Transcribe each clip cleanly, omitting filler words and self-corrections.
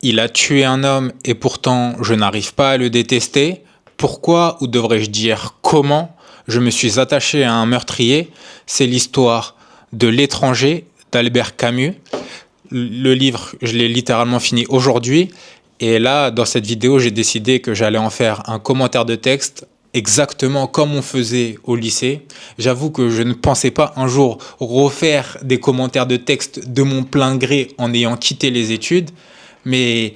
Il a tué un homme et pourtant je n'arrive pas à le détester. Pourquoi, ou devrais-je dire comment, je me suis attaché à un meurtrier? C'est l'histoire de L'étranger d'Albert Camus. Le livre, je l'ai littéralement fini aujourd'hui. Et là, dans cette vidéo, j'ai décidé que j'allais en faire un commentaire de texte exactement comme on faisait au lycée. J'avoue que je ne pensais pas un jour refaire des commentaires de texte de mon plein gré en ayant quitté les études. Mais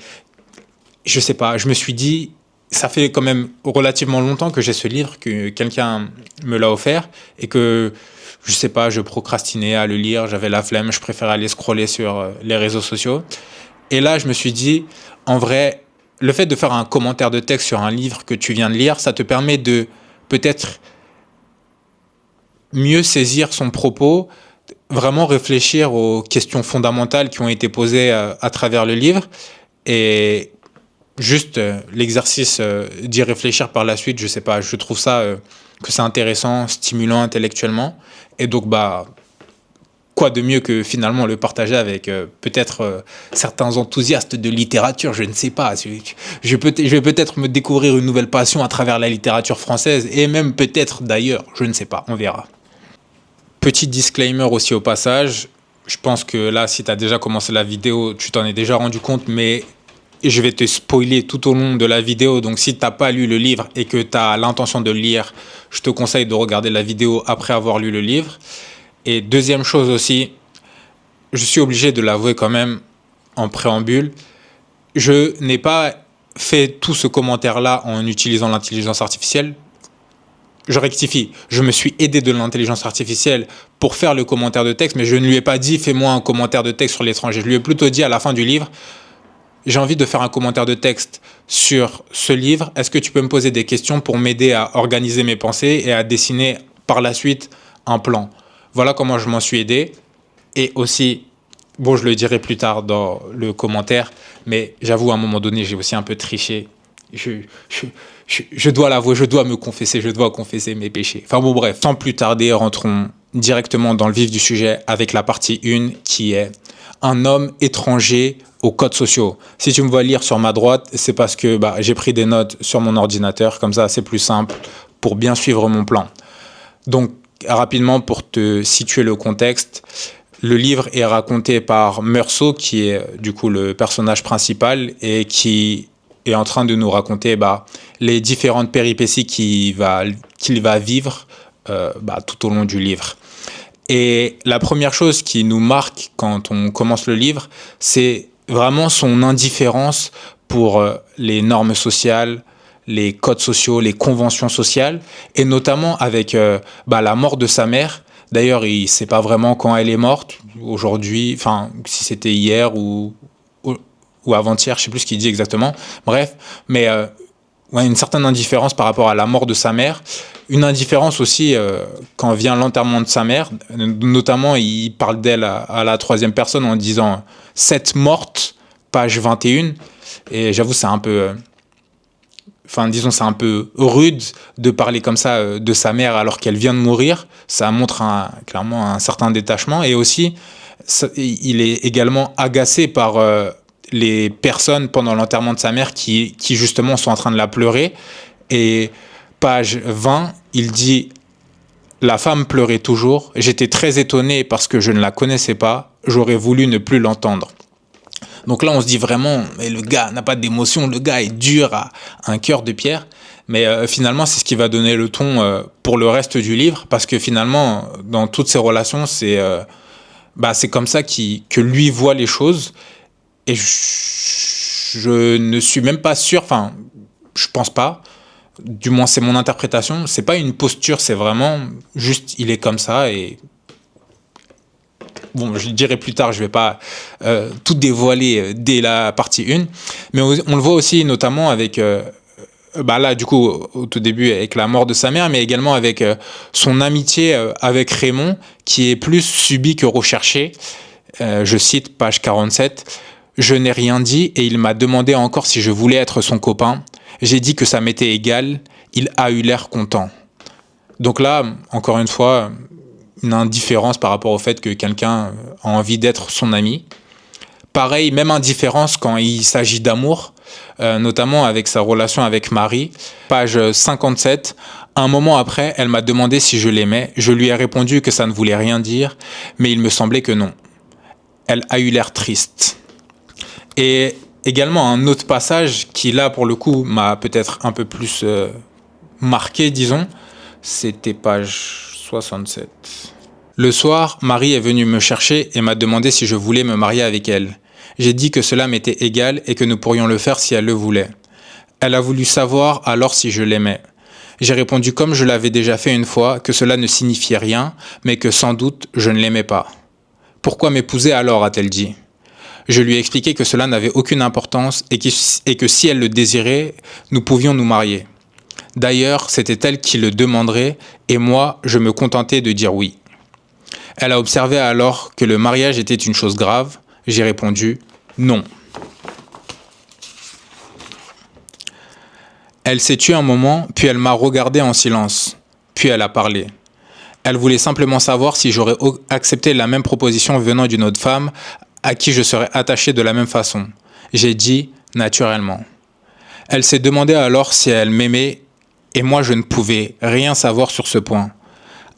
je sais pas, je me suis dit, ça fait quand même relativement longtemps que j'ai ce livre, que quelqu'un me l'a offert et que, je sais pas, je procrastinais à le lire, j'avais la flemme, je préférais aller scroller sur les réseaux sociaux. Et là, je me suis dit, en vrai, le fait de faire un commentaire de texte sur un livre que tu viens de lire, ça te permet de peut-être mieux saisir son propos, vraiment réfléchir aux questions fondamentales qui ont été posées à travers le livre et juste l'exercice d'y réfléchir par la suite, je sais pas, je trouve ça que c'est intéressant, stimulant intellectuellement. Et donc, bah, quoi de mieux que finalement le partager avec peut-être certains enthousiastes de littérature, je ne sais pas. Je vais peut-être me découvrir une nouvelle passion à travers la littérature française et même peut-être d'ailleurs, je ne sais pas, on verra. Petit disclaimer aussi au passage, je pense que là, si tu as déjà commencé la vidéo, tu t'en es déjà rendu compte, mais je vais te spoiler tout au long de la vidéo. Donc si tu n'as pas lu le livre et que tu as l'intention de le lire, je te conseille de regarder la vidéo après avoir lu le livre. Et deuxième chose aussi, je suis obligé de l'avouer quand même en préambule, je n'ai pas fait tout ce commentaire-là en utilisant l'intelligence artificielle. Je rectifie, je me suis aidé de l'intelligence artificielle pour faire le commentaire de texte, mais je ne lui ai pas dit fais-moi un commentaire de texte sur L'étranger. Je lui ai plutôt dit à la fin du livre, j'ai envie de faire un commentaire de texte sur ce livre. Est-ce que tu peux me poser des questions pour m'aider à organiser mes pensées et à dessiner par la suite un plan? Voilà comment je m'en suis aidé. Et aussi, bon, je le dirai plus tard dans le commentaire, mais j'avoue, à un moment donné, j'ai aussi un peu triché. Je dois l'avouer, je dois me confesser, je dois confesser mes péchés. Enfin bon, bref, sans plus tarder, rentrons directement dans le vif du sujet avec la partie 1 qui est un homme étranger aux codes sociaux. Si tu me vois lire sur ma droite, c'est parce que j'ai pris des notes sur mon ordinateur, comme ça c'est plus simple pour bien suivre mon plan. Donc rapidement pour te situer le contexte, le livre est raconté par Meursault qui est du coup le personnage principal et qui est en train de nous raconter les différentes péripéties qu'il va vivre tout au long du livre. Et la première chose qui nous marque quand on commence le livre, c'est vraiment son indifférence pour les normes sociales, les codes sociaux, les conventions sociales, et notamment avec la mort de sa mère. D'ailleurs, il ne sait pas vraiment quand elle est morte, aujourd'hui, enfin, si c'était hier ou avant-hier, je ne sais plus ce qu'il dit exactement. Bref, mais une certaine indifférence par rapport à la mort de sa mère. Une indifférence aussi quand vient l'enterrement de sa mère. Notamment, il parle d'elle à la troisième personne en disant « cette morte », page 21. Et j'avoue, c'est un peu... c'est un peu rude de parler comme ça de sa mère alors qu'elle vient de mourir. Ça montre clairement un certain détachement. Et aussi, il est également agacé par les personnes pendant l'enterrement de sa mère qui justement sont en train de la pleurer. Et page 20, il dit « La femme pleurait toujours. J'étais très étonné parce que je ne la connaissais pas. J'aurais voulu ne plus l'entendre. » Donc là, on se dit vraiment, mais le gars n'a pas d'émotion, le gars est dur à un cœur de pierre. Mais finalement, c'est ce qui va donner le ton pour le reste du livre, parce que finalement, dans toutes ces relations, c'est comme ça que lui voit les choses. Et je ne suis même pas sûr, enfin, je pense pas, du moins c'est mon interprétation, c'est pas une posture, c'est vraiment juste, il est comme ça et... Bon, je le dirai plus tard, je ne vais pas tout dévoiler dès la partie 1. Mais on le voit aussi notamment avec, là du coup, au tout début avec la mort de sa mère, mais également avec son amitié avec Raymond, qui est plus subie que recherchée. Je cite page 47. « Je n'ai rien dit et il m'a demandé encore si je voulais être son copain. J'ai dit que ça m'était égal. Il a eu l'air content. » Donc là, encore une fois... une indifférence par rapport au fait que quelqu'un a envie d'être son ami. Pareil, même indifférence quand il s'agit d'amour, notamment avec sa relation avec Marie. Page 57. Un moment après, elle m'a demandé si je l'aimais. Je lui ai répondu que ça ne voulait rien dire, mais il me semblait que non. Elle a eu l'air triste. Et également un autre passage qui là pour le coup m'a peut-être un peu plus marqué, disons, c'était page 67. Le soir, Marie est venue me chercher et m'a demandé si je voulais me marier avec elle. J'ai dit que cela m'était égal et que nous pourrions le faire si elle le voulait. Elle a voulu savoir alors si je l'aimais. J'ai répondu comme je l'avais déjà fait une fois, que cela ne signifiait rien, mais que sans doute je ne l'aimais pas. Pourquoi m'épouser alors, a-t-elle dit. Je lui ai expliqué que cela n'avait aucune importance et que si elle le désirait, nous pouvions nous marier. D'ailleurs, c'était elle qui le demanderait et moi, je me contentais de dire oui. Elle a observé alors que le mariage était une chose grave. J'ai répondu non. Elle s'est tue un moment, puis elle m'a regardé en silence. Puis elle a parlé. Elle voulait simplement savoir si j'aurais accepté la même proposition venant d'une autre femme à qui je serais attaché de la même façon. J'ai dit naturellement. Elle s'est demandé alors si elle m'aimait et moi je ne pouvais rien savoir sur ce point.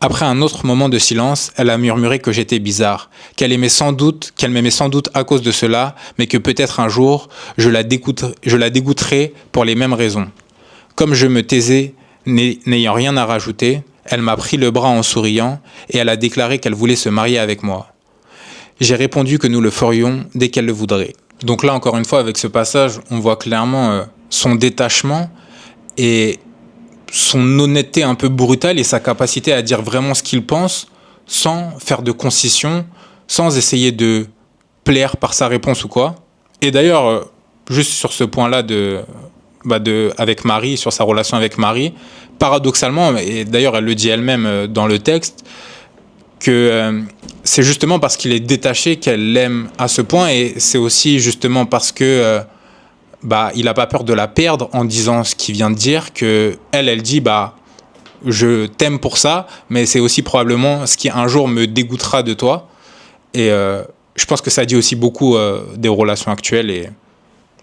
Après un autre moment de silence, elle a murmuré que j'étais bizarre, qu'elle m'aimait sans doute à cause de cela, mais que peut-être un jour je la dégoûterais pour les mêmes raisons. Comme je me taisais, n'ayant rien à rajouter, elle m'a pris le bras en souriant et elle a déclaré qu'elle voulait se marier avec moi. J'ai répondu que nous le ferions dès qu'elle le voudrait. Donc là, encore une fois, avec ce passage, on voit clairement son détachement et son honnêteté un peu brutale et sa capacité à dire vraiment ce qu'il pense sans faire de concessions, sans essayer de plaire par sa réponse ou quoi. Et d'ailleurs, juste sur ce point-là avec Marie, sur sa relation avec Marie, paradoxalement, et d'ailleurs elle le dit elle-même dans le texte, que c'est justement parce qu'il est détaché qu'elle l'aime à ce point, et c'est aussi justement parce que il n'a pas peur de la perdre en disant ce qu'il vient de dire, que elle dit je t'aime pour ça, mais c'est aussi probablement ce qui un jour me dégoûtera de toi. Et je pense que ça dit aussi beaucoup des relations actuelles et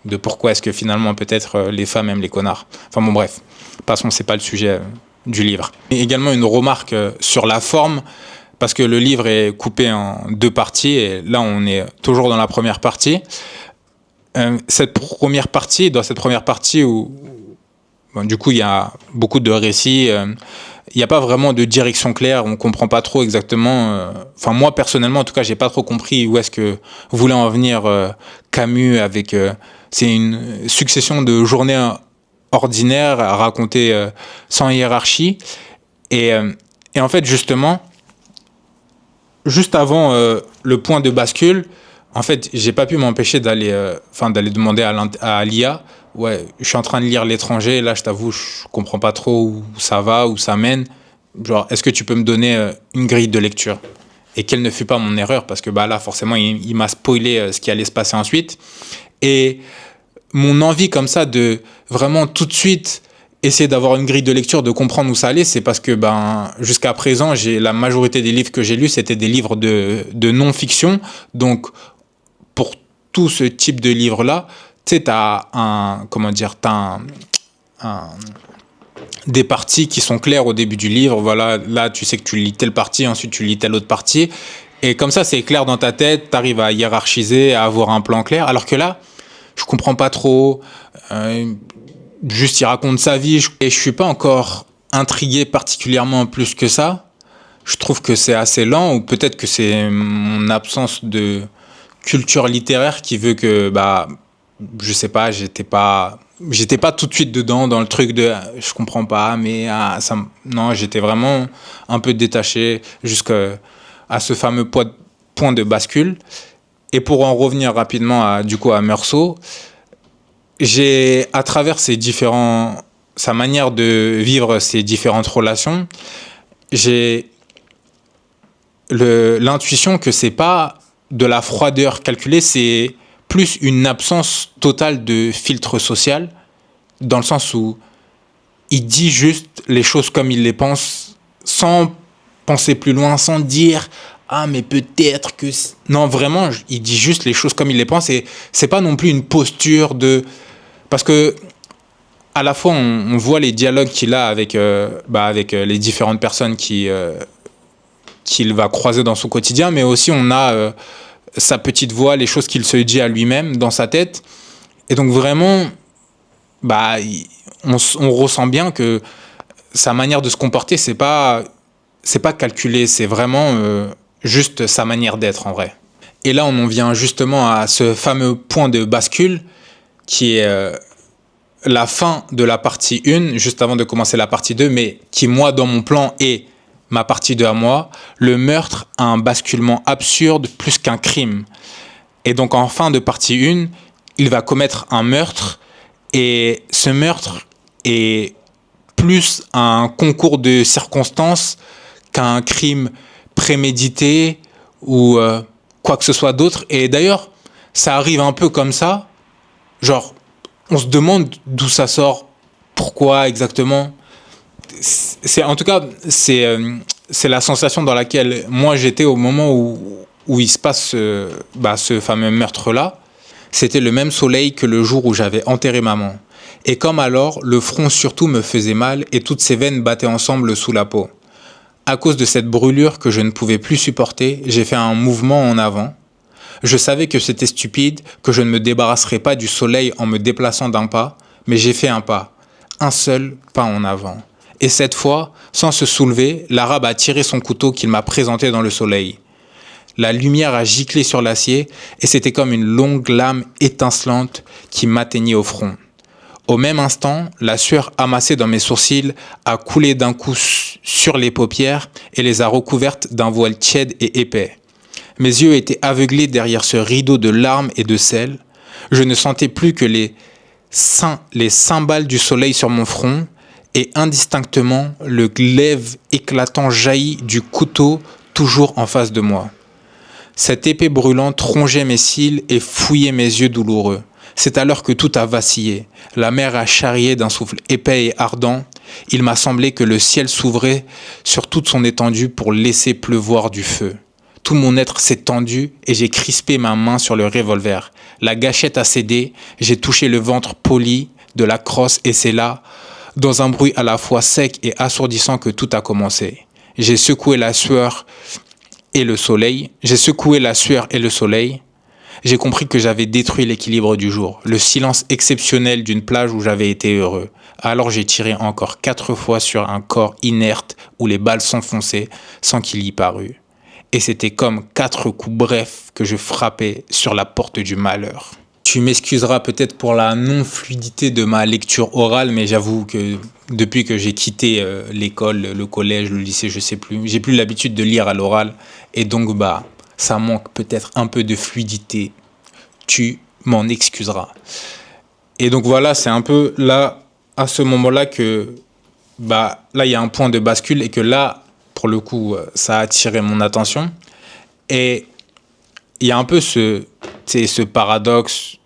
de pourquoi est-ce que finalement peut-être les femmes aiment les connards. Enfin bon bref, passons, c'est pas le sujet du livre. Et également une remarque sur la forme, parce que le livre est coupé en deux parties et là on est toujours dans la première partie. Dans cette première partie où du coup il y a beaucoup de récits, il n'y a pas vraiment de direction claire, on comprend pas trop exactement. Enfin moi personnellement en tout cas j'ai pas trop compris où est-ce que voulait en venir Camus avec. C'est une succession de journées ordinaires à raconter sans hiérarchie et en fait justement juste avant le point de bascule. En fait, j'ai pas pu m'empêcher d'aller demander à l'IA. Ouais, je suis en train de lire L'étranger. Là, je t'avoue, je comprends pas trop où ça va, où ça mène. Genre, est-ce que tu peux me donner une grille de lecture? Et quelle ne fut pas mon erreur? Parce que là, forcément, il m'a spoilé ce qui allait se passer ensuite. Et mon envie comme ça de vraiment tout de suite essayer d'avoir une grille de lecture, de comprendre où ça allait, c'est parce que jusqu'à présent, la majorité des livres que j'ai lus, c'était des livres de non-fiction. Donc, pour tout ce type de livre-là, tu sais, des parties qui sont claires au début du livre. Voilà, là, tu sais que tu lis telle partie, ensuite tu lis telle autre partie. Et comme ça, c'est clair dans ta tête, tu arrives à hiérarchiser, à avoir un plan clair. Alors que là, je comprends pas trop. Juste, il raconte sa vie et je suis pas encore intrigué particulièrement plus que ça. Je trouve que c'est assez lent, ou peut-être que c'est mon absence de culture littéraire qui veut que je sais pas, j'étais pas tout de suite dedans dans le truc de je comprends pas, mais non, j'étais vraiment un peu détaché jusqu'à ce fameux point de bascule. Et pour en revenir rapidement à Meursault, j'ai, à travers sa manière de vivre ces différentes relations, j'ai l'intuition que c'est pas de la froideur calculée, c'est plus une absence totale de filtre social, dans le sens où il dit juste les choses comme il les pense, sans penser plus loin, sans dire ah mais peut-être que non, vraiment, il dit juste les choses comme il les pense, et c'est pas non plus une posture de, parce que à la fois on voit les dialogues qu'il a avec les différentes personnes qu'il va croiser dans son quotidien, mais aussi on a sa petite voix, les choses qu'il se dit à lui-même dans sa tête. Et donc vraiment, on ressent bien que sa manière de se comporter, c'est pas calculé, c'est vraiment juste sa manière d'être en vrai. Et là, on en vient justement à ce fameux point de bascule qui est la fin de la partie 1, juste avant de commencer la partie 2, mais qui, moi, dans mon plan, est ma partie 2 à moi. Le meurtre a un basculement absurde plus qu'un crime. Et donc, en fin de partie 1, il va commettre un meurtre, et ce meurtre est plus un concours de circonstances qu'un crime prémédité ou quoi que ce soit d'autre. Et d'ailleurs, ça arrive un peu comme ça, genre, on se demande d'où ça sort, pourquoi exactement. En tout cas, c'est la sensation dans laquelle moi j'étais au moment où il se passe ce fameux meurtre-là. C'était le même soleil que le jour où j'avais enterré maman. Et comme alors, le front surtout me faisait mal et toutes ses veines battaient ensemble sous la peau. À cause de cette brûlure que je ne pouvais plus supporter, j'ai fait un mouvement en avant. Je savais que c'était stupide, que je ne me débarrasserais pas du soleil en me déplaçant d'un pas, mais j'ai fait un seul pas en avant. Et cette fois, sans se soulever, l'arabe a tiré son couteau qu'il m'a présenté dans le soleil. La lumière a giclé sur l'acier et c'était comme une longue lame étincelante qui m'atteignait au front. Au même instant, la sueur amassée dans mes sourcils a coulé d'un coup sur les paupières et les a recouvertes d'un voile tiède et épais. Mes yeux étaient aveuglés derrière ce rideau de larmes et de sel. Je ne sentais plus que les cymbales du soleil sur mon front et indistinctement le glaive éclatant jaillit du couteau toujours en face de moi. Cette épée brûlante rongeait mes cils et fouillait mes yeux douloureux. C'est alors que tout a vacillé. La mer a charrié d'un souffle épais et ardent. Il m'a semblé que le ciel s'ouvrait sur toute son étendue pour laisser pleuvoir du feu. Tout mon être s'est tendu et j'ai crispé ma main sur le revolver. La gâchette a cédé, j'ai touché le ventre poli de la crosse et c'est là, dans un bruit à la fois sec et assourdissant, que tout a commencé. J'ai secoué la sueur et le soleil. J'ai compris que j'avais détruit l'équilibre du jour, le silence exceptionnel d'une plage où j'avais été heureux. Alors j'ai tiré encore 4 fois sur un corps inerte où les balles s'enfonçaient sans qu'il y parût. Et c'était comme 4 coups brefs que je frappais sur la porte du malheur. Tu m'excuseras peut-être pour la non-fluidité de ma lecture orale, mais j'avoue que depuis que j'ai quitté l'école, le collège, le lycée, je sais plus, j'ai plus l'habitude de lire à l'oral, et donc ça manque peut-être un peu de fluidité. Tu m'en excuseras. Et donc voilà, c'est un peu là, à ce moment-là que là il y a un point de bascule et que là, pour le coup, ça a attiré mon attention. Et il y a un peu ce paradoxe,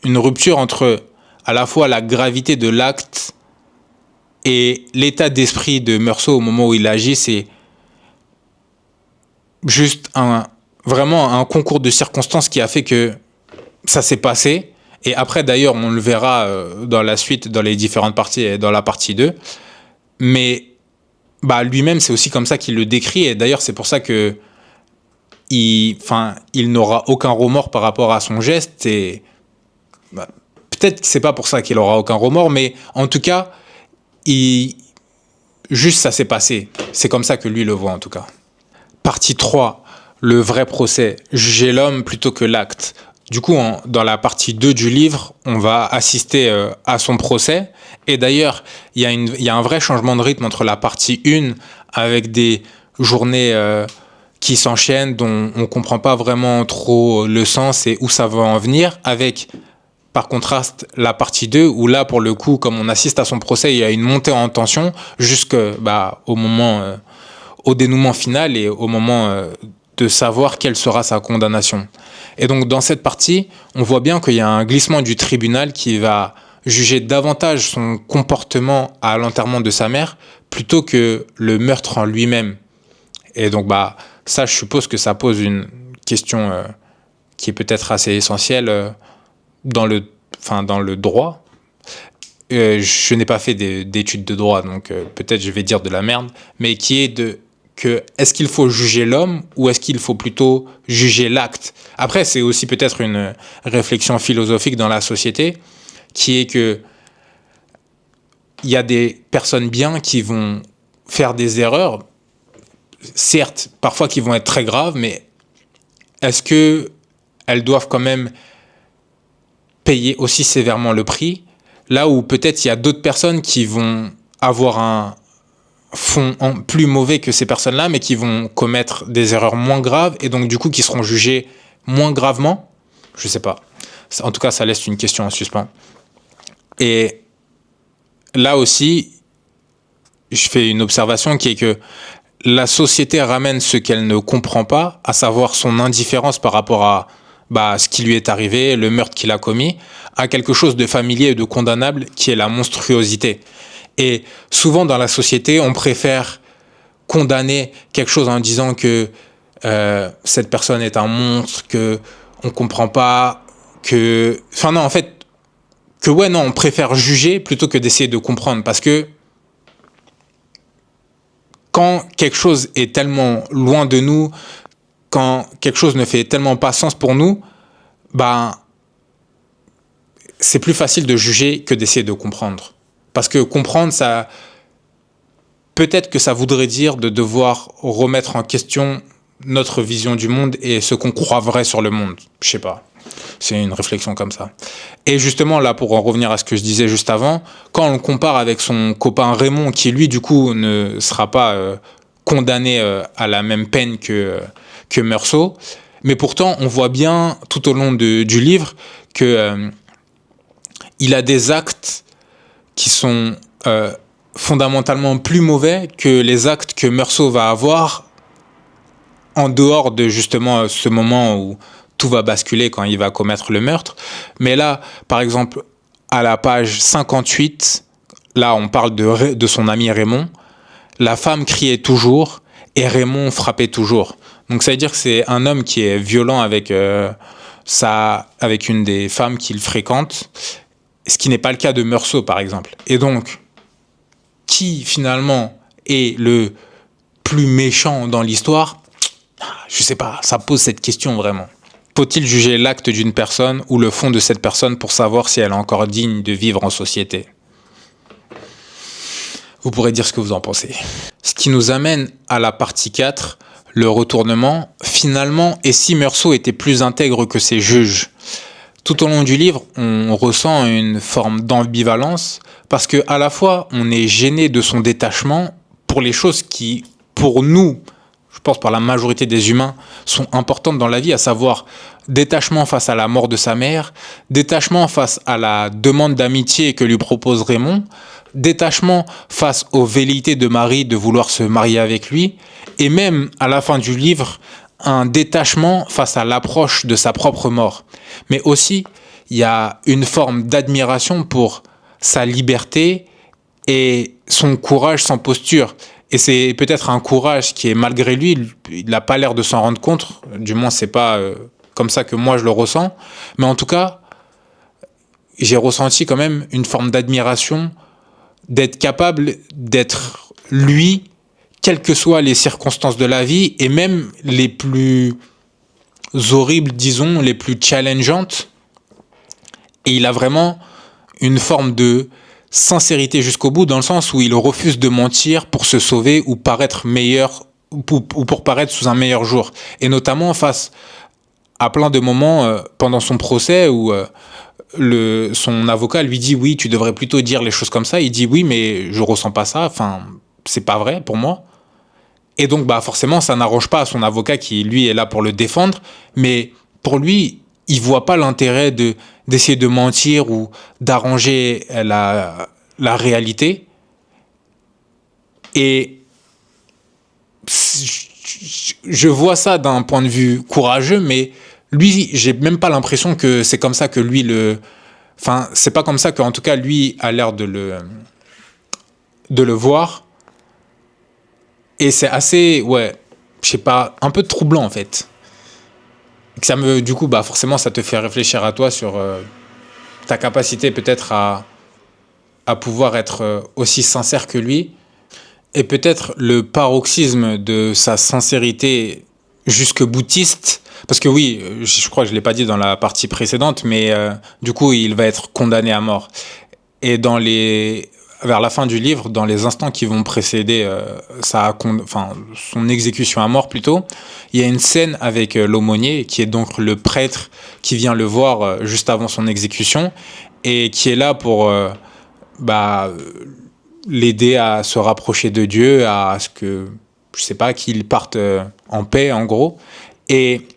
une rupture entre à la fois la gravité de l'acte et l'état d'esprit de Meursault au moment où il agit. C'est juste vraiment un concours de circonstances qui a fait que ça s'est passé. Et après, d'ailleurs, on le verra dans la suite, dans les différentes parties et dans la partie 2. Mais lui-même, c'est aussi comme ça qu'il le décrit. Et d'ailleurs, c'est pour ça que il n'aura aucun remords par rapport à son geste. Et peut-être que c'est pas pour ça qu'il aura aucun remords, mais en tout cas, juste ça s'est passé. C'est comme ça que lui le voit en tout cas. Partie 3, le vrai procès. Juger l'homme plutôt que l'acte. Du coup, dans la partie 2 du livre, on va assister à son procès. Et d'ailleurs, il y a un vrai changement de rythme entre la partie 1, avec des journées qui s'enchaînent, dont on ne comprend pas vraiment trop le sens et où ça va en venir, avec, par contraste, la partie 2, où là, pour le coup, comme on assiste à son procès, il y a une montée en tension jusqu'au moment, au dénouement final et au moment de savoir quelle sera sa condamnation. Et donc, dans cette partie, on voit bien qu'il y a un glissement du tribunal qui va juger davantage son comportement à l'enterrement de sa mère plutôt que le meurtre en lui-même. Et donc, ça, je suppose que ça pose une question qui est peut-être assez essentielle dans le droit. Je n'ai pas fait d'études de droit, donc peut-être je vais dire de la merde, mais qui est que est-ce qu'il faut juger l'homme ou est-ce qu'il faut plutôt juger l'acte? Après, c'est aussi peut-être une réflexion philosophique dans la société, qui est que il y a des personnes bien qui vont faire des erreurs, certes, parfois qui vont être très graves, mais est-ce que elles doivent quand même payer aussi sévèrement le prix, là où peut-être il y a d'autres personnes qui vont avoir un fond plus mauvais que ces personnes-là, mais qui vont commettre des erreurs moins graves et donc du coup qui seront jugées moins gravement? Je sais pas. En tout cas, ça laisse une question en suspens. Et là aussi, je fais une observation qui est que la société ramène ce qu'elle ne comprend pas, à savoir son indifférence par rapport à ce qui lui est arrivé, le meurtre qu'il a commis, à quelque chose de familier et de condamnable qui est la monstruosité. Et souvent dans la société, on préfère condamner quelque chose en disant que cette personne est un monstre, que on comprend pas, on préfère juger plutôt que d'essayer de comprendre, parce que quand quelque chose est tellement loin de nous, quand quelque chose ne fait tellement pas sens pour nous, c'est plus facile de juger que d'essayer de comprendre. Parce que comprendre, ça, peut-être que ça voudrait dire de devoir remettre en question notre vision du monde et ce qu'on croit vrai sur le monde. Je sais pas. C'est une réflexion comme ça. Et justement, là, pour en revenir à ce que je disais juste avant, quand on le compare avec son copain Raymond, qui lui, du coup, ne sera pas condamné à la même peine que Meursault, mais pourtant, on voit bien, tout au long du livre, que il a des actes qui sont fondamentalement plus mauvais que les actes que Meursault va avoir en dehors de justement ce moment où tout va basculer quand il va commettre le meurtre. Mais là, par exemple, à la page 58, là on parle de son ami Raymond, la femme criait toujours et Raymond frappait toujours. Donc ça veut dire que c'est un homme qui est violent avec une des femmes qu'il fréquente, ce qui n'est pas le cas de Meursault par exemple. Et donc, qui finalement est le plus méchant dans l'histoire? Je sais pas, ça pose cette question vraiment. Faut-il juger l'acte d'une personne ou le fond de cette personne pour savoir si elle est encore digne de vivre en société? Vous pourrez dire ce que vous en pensez. Ce qui nous amène à la partie 4, le retournement. Finalement, et si Meursault était plus intègre que ses juges? Tout au long du livre, on ressent une forme d'ambivalence parce que à la fois, on est gêné de son détachement pour les choses qui, pour nous, je pense par la majorité des humains, sont importantes dans la vie, à savoir détachement face à la mort de sa mère, détachement face à la demande d'amitié que lui propose Raymond, détachement face aux velléités de Marie de vouloir se marier avec lui, et même à la fin du livre, un détachement face à l'approche de sa propre mort. Mais aussi, il y a une forme d'admiration pour sa liberté et son courage sans posture. Et c'est peut-être un courage qui est malgré lui, il n'a pas l'air de s'en rendre compte, du moins c'est pas comme ça que moi je le ressens, mais en tout cas, j'ai ressenti quand même une forme d'admiration, d'être capable d'être lui, quelles que soient les circonstances de la vie, et même les plus horribles, disons, les plus challengeantes. Et il a vraiment une forme de sincérité jusqu'au bout, dans le sens où il refuse de mentir pour se sauver ou paraître meilleur, ou pour paraître sous un meilleur jour. Et notamment face à plein de moments pendant son procès où son avocat lui dit oui, tu devrais plutôt dire les choses comme ça. Il dit oui, mais je ressens pas ça. Enfin, c'est pas vrai pour moi. Et donc, forcément, ça n'arrange pas à son avocat qui, lui, est là pour le défendre. Mais pour lui, il voit pas l'intérêt d'essayer de mentir ou d'arranger la réalité. Et je vois ça d'un point de vue courageux, mais lui, j'ai même pas l'impression que c'est comme ça que lui Enfin, c'est pas comme ça qu'en tout cas, lui a l'air de le voir. Et c'est assez... Ouais. je sais pas, un peu troublant en fait. Que ça me, du coup, bah forcément, ça te fait réfléchir à toi sur ta capacité peut-être à pouvoir être aussi sincère que lui. Et peut-être le paroxysme de sa sincérité jusque boutiste. Parce que oui, je crois que je ne l'ai pas dit dans la partie précédente, mais du coup, il va être condamné à mort. Et vers la fin du livre, dans les instants qui vont précéder son exécution à mort plutôt, il y a une scène avec l'aumônier, qui est donc le prêtre qui vient le voir juste avant son exécution, et qui est là pour bah, l'aider à se rapprocher de Dieu, à ce que, je sais pas, qu'il parte en paix en gros. Et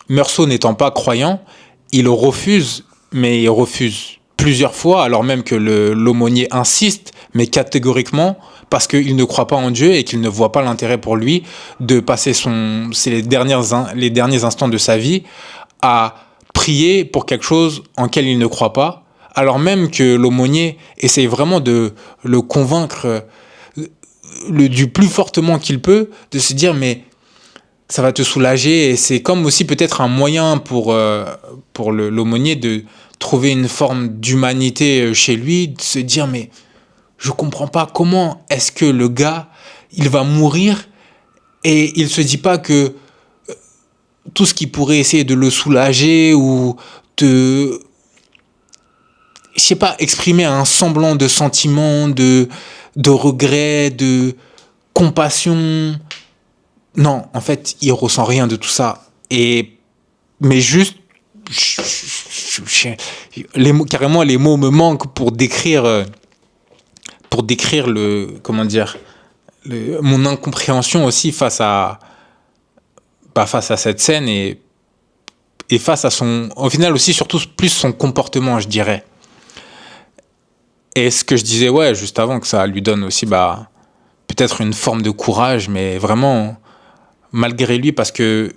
Meursault n'étant pas croyant, il refuse, mais il refuse plusieurs fois, alors même que l'aumônier insiste, mais catégoriquement, parce qu'il ne croit pas en Dieu et qu'il ne voit pas l'intérêt pour lui de passer les derniers instants de sa vie à prier pour quelque chose en quel il ne croit pas, alors même que l'aumônier essaye vraiment de le convaincre du plus fortement qu'il peut, de se dire mais ça va te soulager, et c'est comme aussi peut-être un moyen pour l'aumônier de trouver une forme d'humanité chez lui, de se dire mais je comprends pas comment est-ce que le gars il va mourir et il se dit pas que tout ce qui pourrait essayer de le soulager ou de, je sais pas, exprimer un semblant de sentiment, de regret, de compassion. Non, en fait, il ressent rien de tout ça. Mais juste, carrément, les mots me manquent pour décrire comment dire, mon incompréhension aussi face à cette scène et face à au final aussi, surtout plus son comportement, je dirais. Et ce que je disais, ouais, juste avant, que ça lui donne aussi, peut-être une forme de courage, mais vraiment, malgré lui, parce que,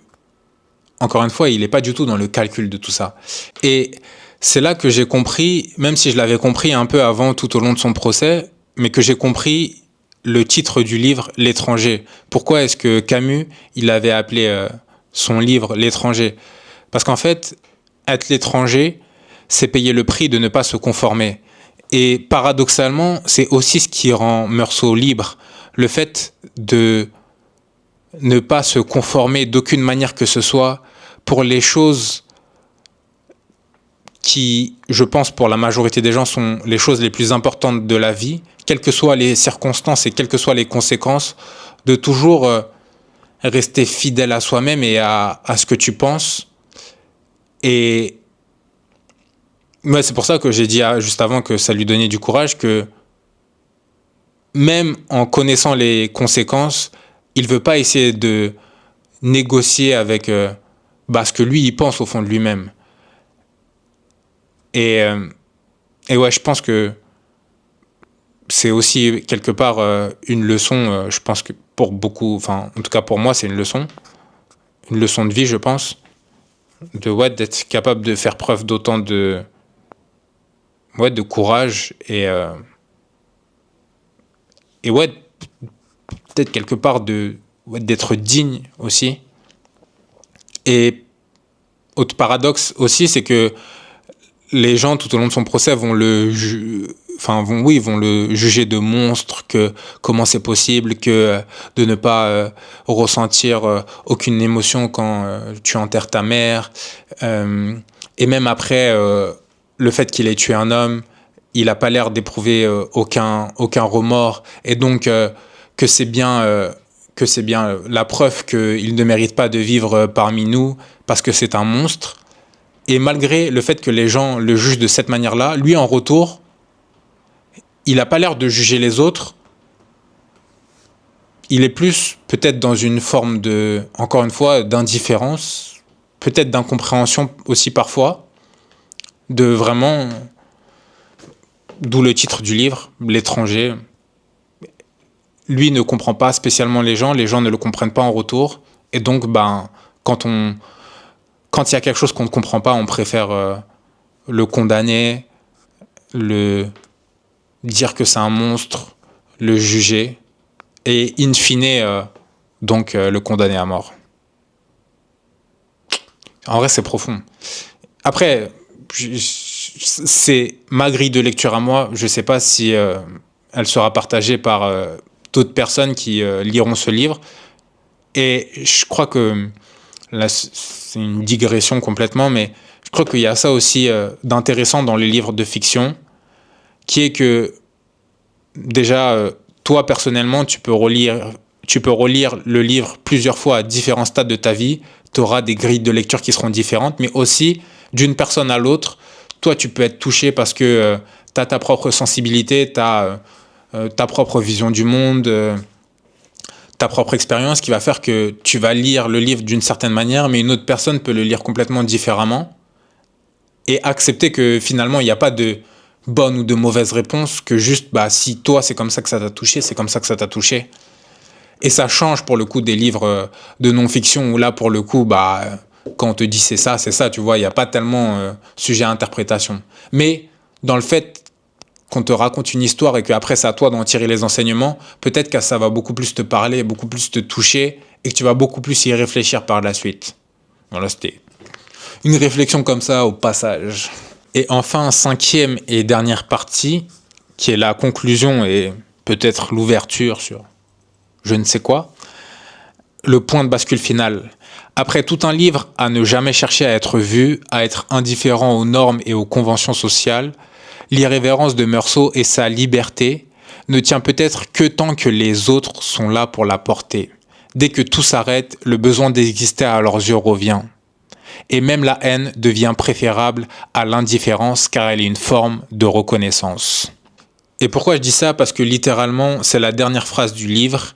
encore une fois, il n'est pas du tout dans le calcul de tout ça. Et c'est là que j'ai compris, même si je l'avais compris un peu avant, tout au long de son procès, mais que j'ai compris le titre du livre, L'étranger. Pourquoi est-ce que Camus, il avait appelé son livre L'étranger? Parce qu'en fait, être l'étranger, c'est payer le prix de ne pas se conformer. Et paradoxalement, c'est aussi ce qui rend Meursault libre. Le fait de ne pas se conformer d'aucune manière que ce soit pour les choses qui, je pense, pour la majorité des gens, sont les choses les plus importantes de la vie, quelles que soient les circonstances et quelles que soient les conséquences, de toujours rester fidèle à soi-même et à ce que tu penses. Et ouais, c'est pour ça que j'ai dit juste avant que ça lui donnait du courage, que même en connaissant les conséquences, il veut pas essayer de négocier avec ce que lui, il pense au fond de lui-même. Et ouais, je pense que c'est aussi quelque part une leçon, je pense que pour beaucoup, enfin en tout cas pour moi c'est une leçon de vie je pense, d'être capable de faire preuve d'autant de courage et ouais, peut-être quelque part d'être digne aussi. Et autre paradoxe aussi, c'est que les gens tout au long de son procès vont le juger de monstre, que comment c'est possible que de ne pas ressentir aucune émotion quand tu enterres ta mère, et même après le fait qu'il ait tué un homme, il n'a pas l'air d'éprouver aucun remords, et donc que c'est bien la preuve qu'il ne mérite pas de vivre parmi nous parce que c'est un monstre. Et malgré le fait que les gens le jugent de cette manière-là, lui en retour, il n'a pas l'air de juger les autres. Il est plus peut-être dans une forme encore une fois, d'indifférence, peut-être d'incompréhension aussi parfois, de vraiment, d'où le titre du livre, L'étranger. Lui ne comprend pas spécialement les gens ne le comprennent pas en retour, et donc quand il y a quelque chose qu'on ne comprend pas, on préfère le condamner, le dire que c'est un monstre, le juger, et in fine donc le condamner à mort. En vrai, c'est profond. Après, c'est ma grille de lecture à moi. Je ne sais pas si elle sera partagée par d'autres personnes qui liront ce livre. Et je crois que, là, c'est une digression complètement, mais je crois qu'il y a ça aussi d'intéressant dans les livres de fiction, qui est que, déjà, toi, personnellement, tu peux relire le livre plusieurs fois à différents stades de ta vie. Tu auras des grilles de lecture qui seront différentes, mais aussi, d'une personne à l'autre, toi, tu peux être touché parce que tu as ta propre sensibilité, tu as ta propre vision du monde, ta propre expérience qui va faire que tu vas lire le livre d'une certaine manière, mais une autre personne peut le lire complètement différemment et accepter que finalement, il n'y a pas de bonne ou de mauvaise réponse, que juste, bah, si toi, c'est comme ça que ça t'a touché, c'est comme ça que ça t'a touché. Et ça change pour le coup des livres de non-fiction où là, pour le coup, bah, quand on te dit c'est ça, tu vois, il n'y a pas tellement sujet à interprétation. Mais dans le fait qu'on te raconte une histoire et qu'après c'est à toi d'en tirer les enseignements, peut-être que ça va beaucoup plus te parler, beaucoup plus te toucher et que tu vas beaucoup plus y réfléchir par la suite. Voilà, c'était une réflexion comme ça au passage. Et enfin, cinquième et dernière partie, qui est la conclusion et peut-être l'ouverture sur je ne sais quoi, le point de bascule final. Après tout un livre à ne jamais chercher à être vu, à être indifférent aux normes et aux conventions sociales, l'irrévérence de Meursault et sa liberté ne tient peut-être que tant que les autres sont là pour la porter. Dès que tout s'arrête, le besoin d'exister à leurs yeux revient. Et même la haine devient préférable à l'indifférence car elle est une forme de reconnaissance. Et pourquoi je dis ça? Parce que littéralement, c'est la dernière phrase du livre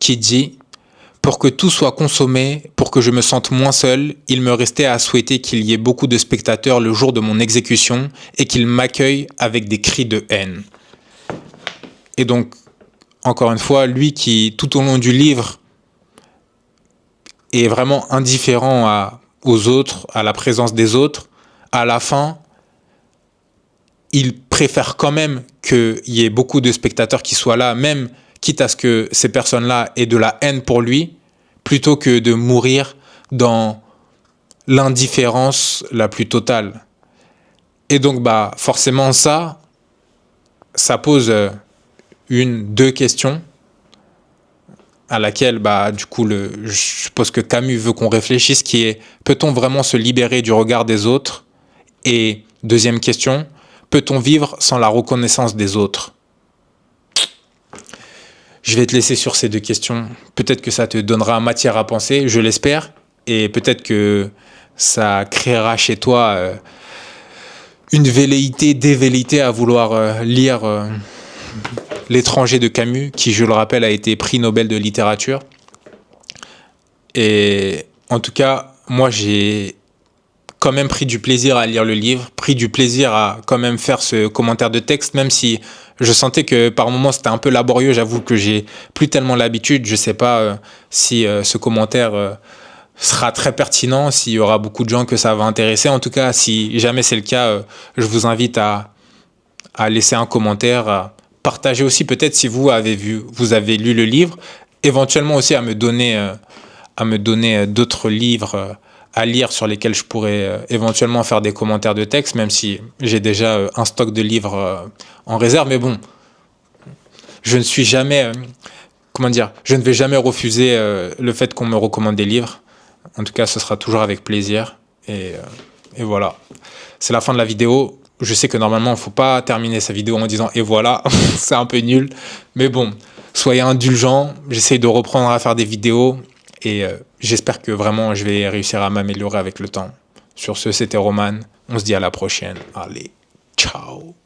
qui dit « Pour que tout soit consommé, pour que je me sente moins seul, il me restait à souhaiter qu'il y ait beaucoup de spectateurs le jour de mon exécution et qu'ils m'accueillent avec des cris de haine. » Et donc, encore une fois, lui qui, tout au long du livre, est vraiment indifférent aux autres, à la présence des autres, à la fin, il préfère quand même qu'il y ait beaucoup de spectateurs qui soient là, même quitte à ce que ces personnes-là aient de la haine pour lui, plutôt que de mourir dans l'indifférence la plus totale. Et donc, bah, forcément, ça pose deux questions à laquelle, bah, du coup, je suppose que Camus veut qu'on réfléchisse, qui est, peut-on vraiment se libérer du regard des autres? Et deuxième question, peut-on vivre sans la reconnaissance des autres? Je vais te laisser sur ces deux questions. Peut-être que ça te donnera matière à penser, je l'espère. Et peut-être que ça créera chez toi une velléité, des velléités à vouloir lire L'étranger de Camus, qui, je le rappelle, a été prix Nobel de littérature. Et en tout cas, moi, j'ai quand même pris du plaisir à lire le livre, pris du plaisir à quand même faire ce commentaire de texte, même si je sentais que par moments c'était un peu laborieux. J'avoue que j'ai plus tellement l'habitude. Je sais pas si ce commentaire sera très pertinent, s'il y aura beaucoup de gens que ça va intéresser. En tout cas, si jamais c'est le cas, je vous invite à laisser un commentaire, à partager aussi peut-être si vous avez lu le livre, éventuellement aussi à me donner d'autres livres à lire sur lesquels je pourrais éventuellement faire des commentaires de texte, même si j'ai déjà un stock de livres en réserve. Mais bon, je ne suis jamais, je ne vais jamais refuser le fait qu'on me recommande des livres. En tout cas, ce sera toujours avec plaisir. Et voilà, c'est la fin de la vidéo. Je sais que normalement, il ne faut pas terminer sa vidéo en disant « et voilà », c'est un peu nul. Mais bon, soyez indulgents, j'essaye de reprendre à faire des vidéos et j'espère que vraiment je vais réussir à m'améliorer avec le temps. Sur ce, c'était Roman, on se dit à la prochaine. Allez, ciao.